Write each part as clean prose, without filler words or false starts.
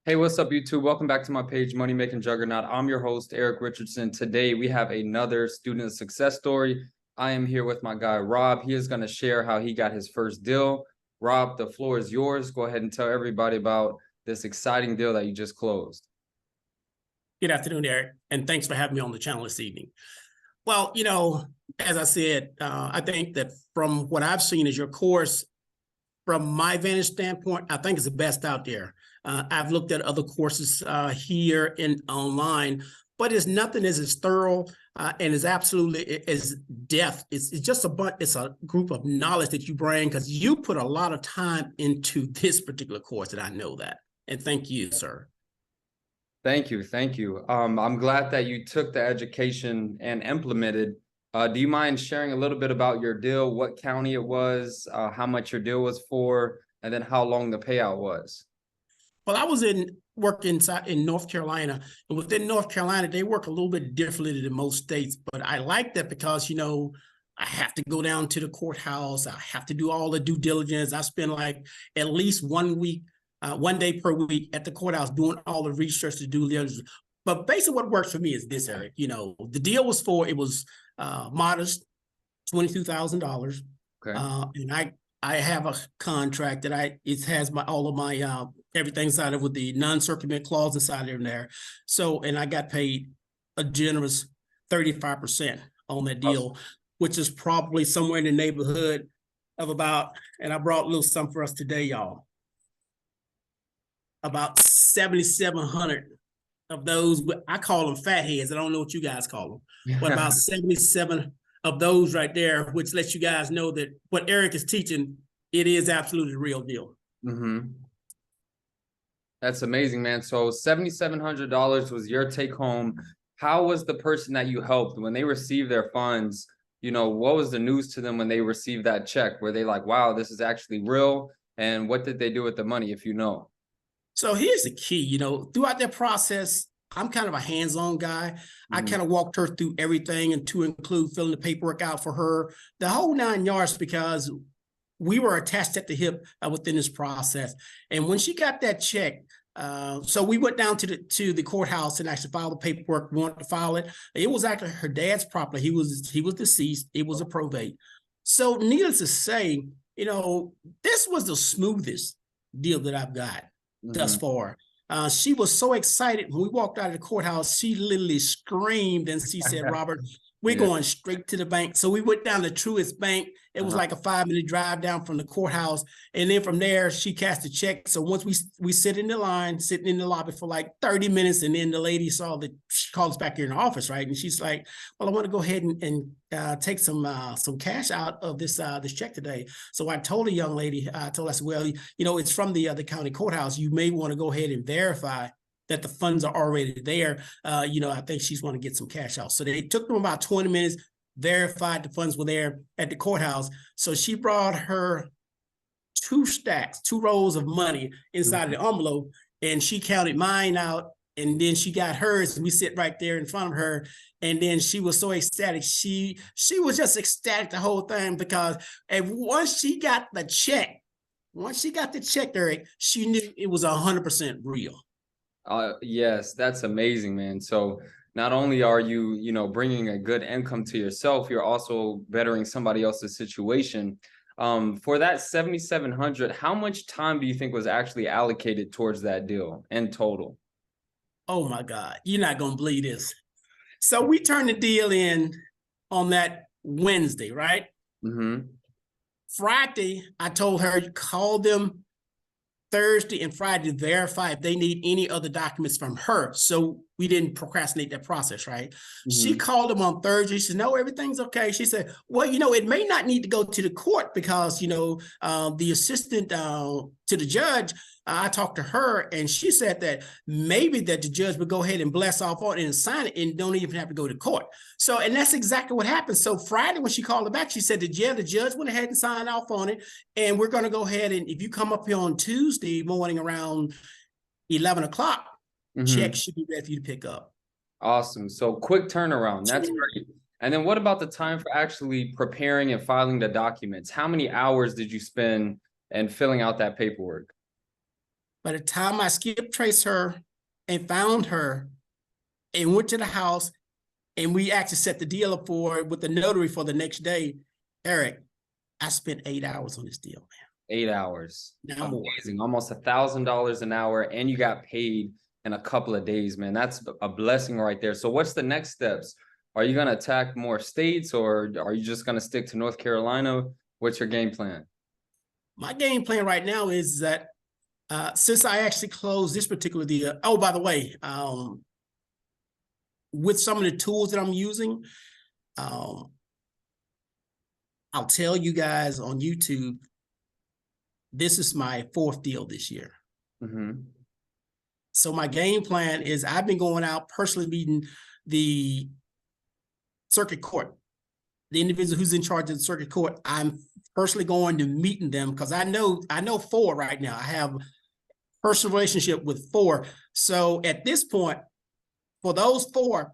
Hey, what's up, YouTube? Welcome back to my page, Money Making Juggernaut. I'm your host, Eric Richardson. Today, we have another student success story. I am here with my guy, Rob. He is going to share how he got his first deal. Rob, the floor is yours. Go ahead and tell everybody about this exciting deal that you just closed. Good afternoon, Eric, and thanks for having me on the channel this evening. Well, as I said, I think that from what I've seen is your course, from my vantage standpoint, I think it's the best out there. I've looked at other courses here and online, but it's nothing as thorough and is absolutely as depth. It's just it's a group of knowledge that you bring because you put a lot of time into this particular course, and I know that. And thank you, sir. Thank you. Thank you. I'm glad that you took the education and implemented. Do you mind sharing a little bit about your deal, what county it was, how much your deal was for, and then how long the payout was? Well, I was working in North Carolina, and within North Carolina, they work a little bit differently than most states. But I like that because, I have to go down to the courthouse. I have to do all the due diligence. I spend like at least 1 week, 1 day per week at the courthouse doing all the research to do diligence. But basically what works for me is this, Eric. The deal was modest, $22,000. Okay. And I have a contract that it has all of my everything inside of with the non-circumvent clause inside of there. So, and I got paid a generous 35% on that deal, awesome, which is probably somewhere in the neighborhood of and I brought a little something for us today, y'all. About 7,700 of those, I call them fat heads. I don't know what you guys call them, but about 77 of those right there, which lets you guys know that what Eric is teaching, it is absolutely the real deal. Mm-hmm. That's amazing, man. So $7,700 was your take home. How was the person that you helped when they received their funds? What was the news to them when they received that check? Were they like, wow, this is actually real? And what did they do with the money, if you know? So here's the key, throughout that process, I'm kind of a hands-on guy. Mm-hmm. I kind of walked her through everything, and to include filling the paperwork out for her, the whole 9 yards, because we were attached at the hip within this process. And when she got that check, so we went down to the courthouse and actually filed the paperwork. We wanted to file it. It was actually her dad's property. He was deceased. It was a probate. So needless to say, this was the smoothest deal that I've got thus far. She was so excited when we walked out of the courthouse. She literally screamed and she said, Robert, we're going straight to the bank. So we went down to Truist Bank. It was like a 5-minute drive down from the courthouse. And then from there, she cashed a check. So once we sit in the line, sitting in the lobby for like 30 minutes. And then the lady saw that she called us back here in the office, right? And she's like, well, I want to go ahead and take some cash out of this check today. So I told the young lady, I said, well, it's from the county courthouse. You may want to go ahead and verify that the funds are already there. I think she's want to get some cash out. So they took them about 20 minutes, verified the funds were there at the courthouse. So she brought her 2 rows of money inside the envelope, and she counted mine out, and then she got hers, and we sit right there in front of her. And then she was so ecstatic. She was just ecstatic the whole time, because once she got the check, Eric, she knew it was 100% real. Yes, that's amazing, man. So not only are you, bringing a good income to yourself, you're also bettering somebody else's situation. For that 7,700, how much time do you think was actually allocated towards that deal in total? Oh my God, you're not gonna believe this. So we turned the deal in on that Wednesday, right? Mm-hmm. Friday, I told her, call them Thursday and Friday to verify if they need any other documents from her. So we didn't procrastinate that process, right? Mm-hmm. She called them on Thursday. She said, no, everything's okay. She said, well, it may not need to go to the court because, the assistant to the judge, I talked to her, and she said that maybe that the judge would go ahead and bless off on it and sign it and don't even have to go to court. So, and that's exactly what happened. So Friday, when she called her back, she said that, yeah, the judge went ahead and signed off on it. And we're going to go ahead, and if you come up here on Tuesday morning around 11 o'clock, check should be ready for you to pick up. Awesome. So quick turnaround. That's great. And then what about the time for actually preparing and filing the documents? How many hours did you spend in filling out that paperwork? By the time I skip traced her and found her and went to the house and we actually set the deal up for it with the notary for the next day, Eric, I spent 8 hours on this deal, man. 8 hours. Now more. Amazing. Almost $1,000 an hour, and you got paid in a couple of days, man. That's a blessing right there. So what's the next steps? Are you going to attack more states, or are you just going to stick to North Carolina? What's your game plan? My game plan right now is that since I actually closed this particular deal, oh, by the way, with some of the tools that I'm using, I'll tell you guys on YouTube, this is my 4th deal this year. Mm-hmm. So my game plan is I've been going out personally meeting the circuit court, the individual who's in charge of the circuit court. I'm personally going to meeting them because I know 4 right now. I have a personal relationship with 4. So at this point, for those 4,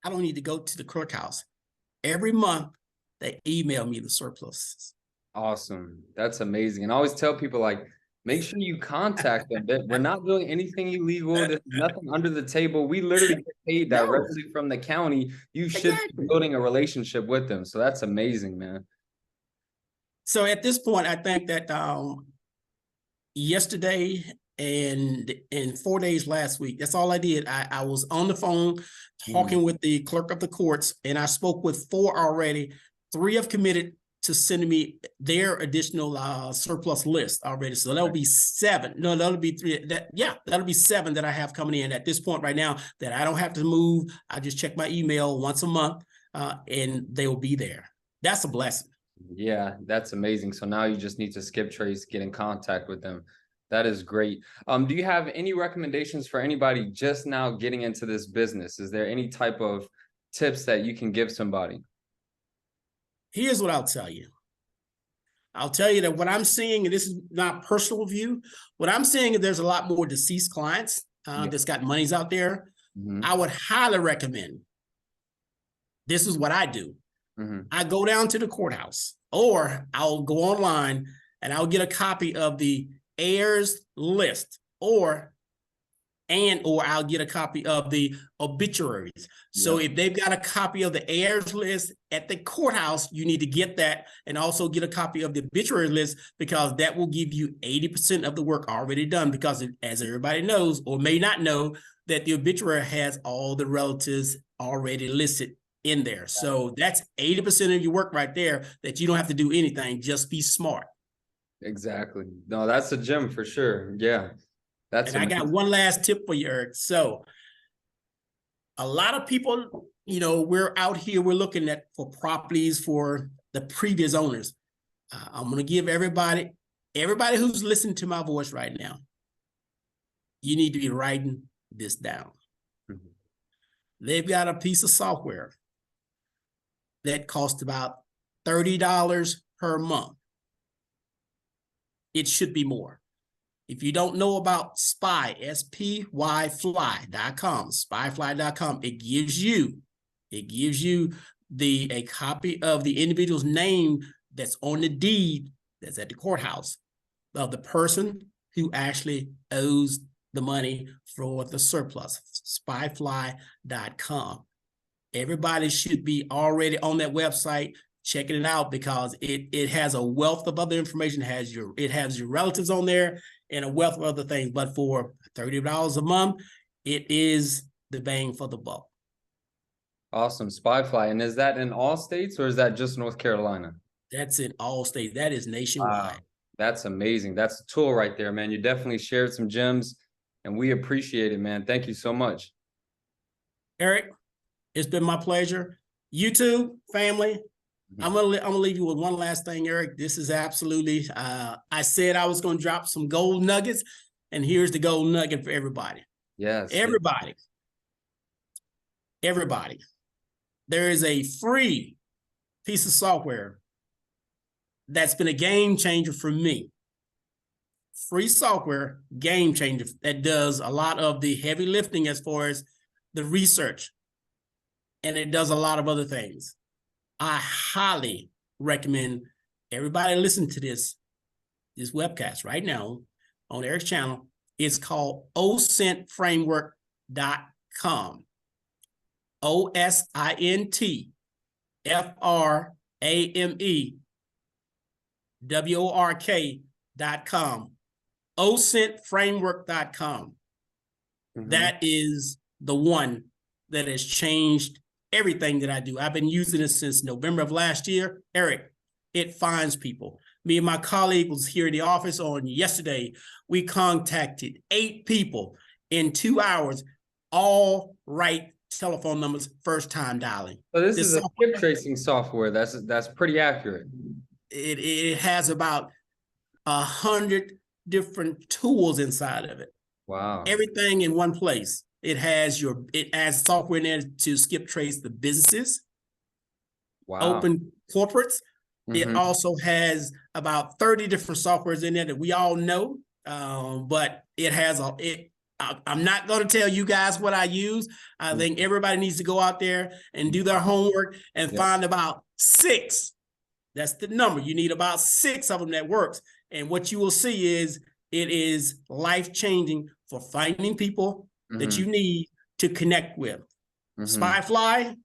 I don't need to go to the courthouse. Every month, they email me the surpluses. Awesome. That's amazing. And I always tell people, like, make sure you contact them. We're not doing anything illegal. There's nothing under the table. We literally get paid directly from the county. You should be building a relationship with them. So that's amazing, man. So at this point, I think that yesterday and 4 days last week, that's all I did. I was on the phone talking with the clerk of the courts, and I spoke with 4 already. 3 have committed to sending me their additional surplus list already. So that'll be 7. No, that'll be 3. That'll be 7 that I have coming in at this point right now that I don't have to move. I just check my email once a month and they will be there. That's a blessing. Yeah, that's amazing. So now you just need to skip trace, get in contact with them. That is great. Do you have any recommendations for anybody just now getting into this business? Is there any type of tips that you can give somebody? Here's what I'll tell you. I'll tell you that what I'm seeing, and this is not personal view, what I'm seeing is there's a lot more deceased clients that's got monies out there. I would highly recommend, this is what I do. I go down to the courthouse, or I'll go online and I'll get a copy of the heirs list, or I'll get a copy of the obituaries. So if they've got a copy of the heirs list at the courthouse, you need to get that, and also get a copy of the obituary list, because that will give you 80% of the work already done, because as everybody knows or may not know, that the obituary has all the relatives already listed in there. So that's 80% of your work right there that you don't have to do anything, just be smart. Exactly. No, that's a gem for sure. Yeah. That's and I got one last tip for you, Eric. So a lot of people, we're out here, we're looking at for properties for the previous owners. I'm going to give everybody who's listening to my voice right now, you need to be writing this down. They've got a piece of software that costs about $30 per month. It should be more. If you don't know about Spy, spyfly.com, spyfly.com, it gives you a copy of the individual's name that's on the deed that's at the courthouse of the person who actually owes the money for the surplus, spyfly.com. Everybody should be already on that website checking it out, because it has a wealth of other information. It has your relatives on there and a wealth of other things. But for $30 a month, it is the bang for the buck. Awesome. Spyfly. And is that in all states, or is that just North Carolina? That's in all states. That is nationwide. Wow. That's amazing. That's a tool right there, man. You definitely shared some gems, and we appreciate it, man. Thank you so much. Eric, it's been my pleasure. YouTube family, I'm gonna leave you with one last thing, Eric. This is absolutely, I said I was gonna drop some gold nuggets, and here's the gold nugget for everybody. Yes. Everybody. There is a free piece of software that's been a game changer for me. Free software, game changer, that does a lot of the heavy lifting as far as the research, and it does a lot of other things. I highly recommend everybody listen to this webcast right now on Eric's channel. It's called osintframework.com. OSINTFRAMEWORK.com. osintframework.com. That is the one that has changed everything that I do. I've been using it since November of last year. Eric, it finds people. Me and my colleague was here in the office on yesterday. We contacted 8 people in 2 hours, all right telephone numbers, first time dialing. So this is a skip tracing software. That's pretty accurate. It has about 100 different tools inside of it. Wow. Everything in one place. It has software in there to skip trace the businesses. Wow. Open corporates. It also has about 30 different softwares in there that we all know. But it has I'm not going to tell you guys what I use. I think everybody needs to go out there and do their homework and find about 6. That's the number. You need about 6 of them that works. And what you will see is it is life-changing for finding people that you need to connect with. Spyfly,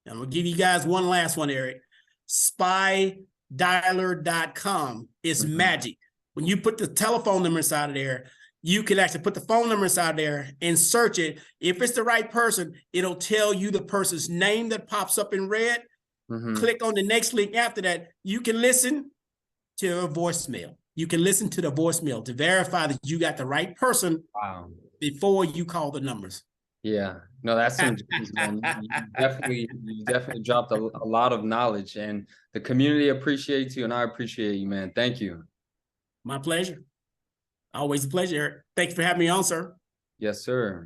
I'm going to give you guys one last one, Eric. Spydialer.com is magic. When you put the telephone number inside of there, you can actually put the phone number inside there and search it. If it's the right person, it'll tell you the person's name that pops up in red. Click on the next link after that. You can listen to a voicemail. You can listen to the voicemail to verify that you got the right person before you call the numbers. Yeah, no, that's some man. You definitely dropped a lot of knowledge, and the community appreciates you, and I appreciate you, man. Thank you. My pleasure. Always a pleasure, Eric. Thanks for having me on, sir. Yes, sir.